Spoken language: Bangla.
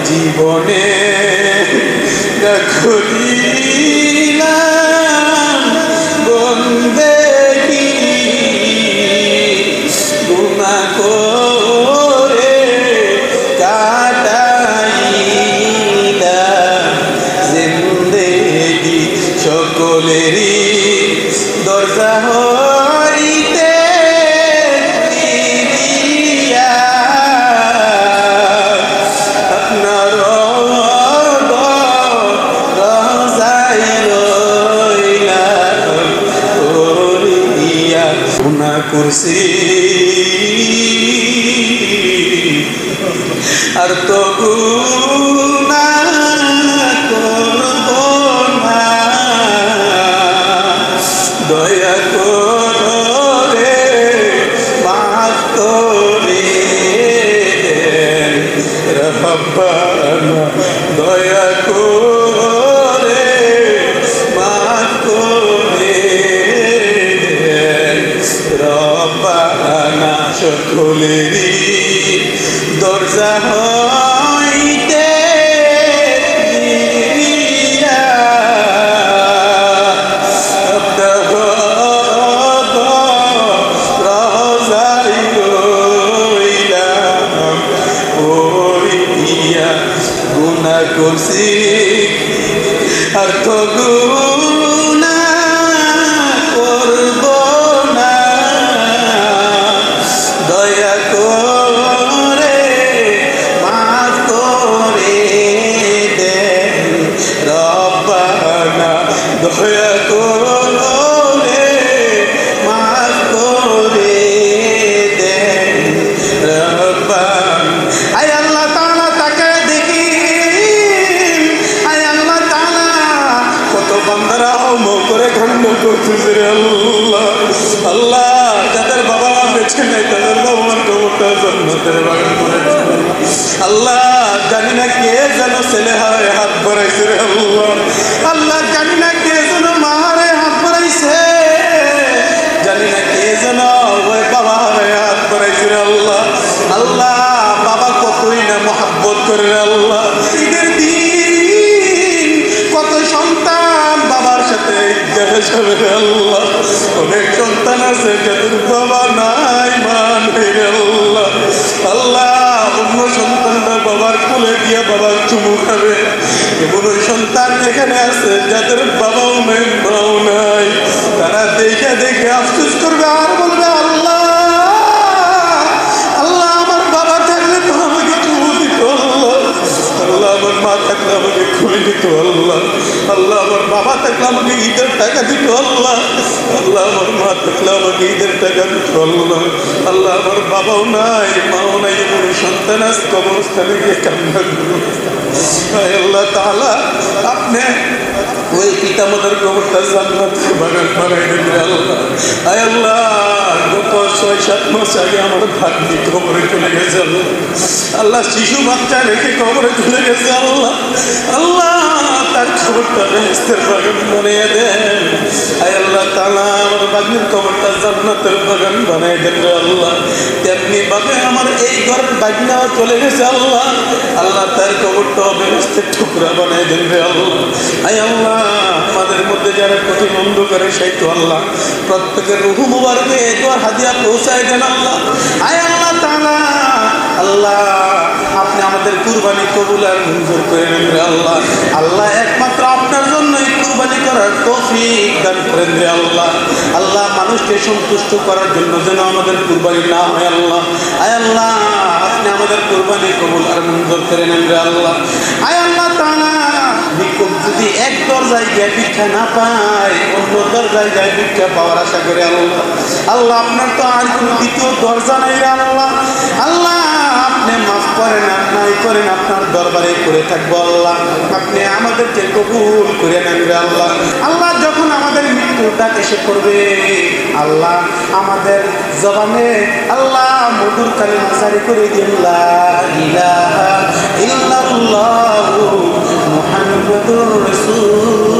জীবনে করিলাম বন্দেগি গুনাহ করে কাটাইলাম জিন্দেগি সকলেরই দরজা হইতে করছি আর তো গুনাহ করব না দয়া করে মাফ করে দেন রব্বানা দয়া করে মাফ করে দেন রব্বানা সকলেরই দরজা হইতে গুনাহ করছি আর তো গুনাহ করব না দয়া করে মাফ করে দেন রব্বানা দয়া করে মাফ করে দেন রব্বানা আয় আল্লাহ তাআলা তাকে দেখি আয় আল্লাহ তাআলা কত বান্দারা আমল করে খণ্ড করতেছে রে আল্লাহ আল্লাহ যাদের বাবা বেঁচে নেই তাদের বাবার কবরটা জান্নাতের বাগান করে আল্লাহ জানি না কে যেন ছেলে হয় হাত বাড়াইছে রে আল্লাহ আল্লাহ জানি না কে যেন মা হারে হাত বাড়াইছে জানি না কে যেন ওই বাবা হারে হাত বাড়াইছে রে আল্লাহ আল্লাহ বাবা কতই না মহব্বত করে রে আল্লাহ ঈদের দিন কত সন্তান বাবার সাথে দেখা যাবে রে আল্লাহ অনেক সন্তান আছে যাদের বাবা নাই মা নেই রে আল্লাহ আল্লাহ অন্য সন্তানরা বাবার কোলে গিয়ে বাবার চুমু খাবে এমন ওই সন্তান এখানে আছে যাদের বাবাও নেই মাও নাই তারা দেখে দেখে আফসোস করবে আর বলবে আল্লাহ আল্লাহ আমার বাবা থাকলে তো আমাকে চুমু দিত আল্লাহ আল্লাহ আমার মা থাকলে আমাকে খুলে দিত আল্লাহ আল্লাহ আমার বাবা থাকলে আমাকে ঈদের টাকা দিত আল্লাহ আল্লাহ আমার মা থাকলে আমাকে ঈদের টাকা দিত আল্লাহ আল্লাহ আমার বাবাও নাই মাও নাই এমন সন্তান আজ কবরস্থানে গিয়ে কান্না করবে আল্লাহ তাআলা আপনি ওই পিতামাতার কবরটা জান্নাতের বাগান বানাই দেন রে আল্লাহ আয় আল্লাহ গত 6-7 মাস আগে আমার ভাগ্নি কবরে চলে গেছে আল্লাহ আল্লাহ শিশু বাচ্চা রেখে কবরে চলে গেছে আল্লাহ আল্লাহ তার কবরটা বেহেশতের বাগান বানিয়ে দেন আয় আল্লাহ তাআলা আমার ভাগ্নির কবরটা জান্নাতের বাগান বানাই দেন রে আল্লাহ তেমনি ভাবে আমার এই ঘরের ভাগ্নাও চলে গেছে আল্লাহ আল্লাহ তার কবরটা বেহেশতের টুকরা বানাই দেন রে আল্লাহ আয় আল্লাহ আমাদের মধ্যে যারা কঠিন অন্ধকারে সাইতো আল্লাহ প্রত্যেকের রূহ মুবারকে দোয়া হাদিয়া পৌঁছায় দেন আল্লাহ আয় আল্লাহ তাআলা আল্লাহ আপনি আমাদের কুরবানি কবুল আর মঞ্জুর করে নেন রে আল্লাহ আল্লাহ একমাত্র আপনার জন্যই কুরবানি করার তৌফিক দান করেন রে আল্লাহ আল্লাহ মানুষকে সন্তুষ্ট করার জন্য যেন আমাদের কুরবানি না হয় আল্লাহ আয় আল্লাহ আপনি আমাদের কুরবানি কবুল আর মঞ্জুর করে নেন রে আল্লাহ আয় আল্লাহ তাআলা ভিক্ষুক যদি এক দরজায় গিয়ে ভিক্ষা না পায় অন্য দরজায় গিয়ে ভিক্ষা পাওয়ার আশা করে আল্লাহ আল্লাহ আপনার তো আর কোনো দ্বিতীয় দরজা নাই রে আল্লাহ আল্লাহ আপনি মাফ করেন আর নাই করেন আপনার দরবারে করে থাকবো আল্লাহ আপনি আমাদেরকে কবুল করে নেন রে আল্লাহ আল্লাহ যখন আমাদের মৃত্যুটা এসে পড়বে আল্লাহ আমাদের জবানে আল্লাহ মধুর কালিমা জারি করে দিন লা ইলাহা ইল্লাল্লাহু মুহাম্মাদুর রাসূল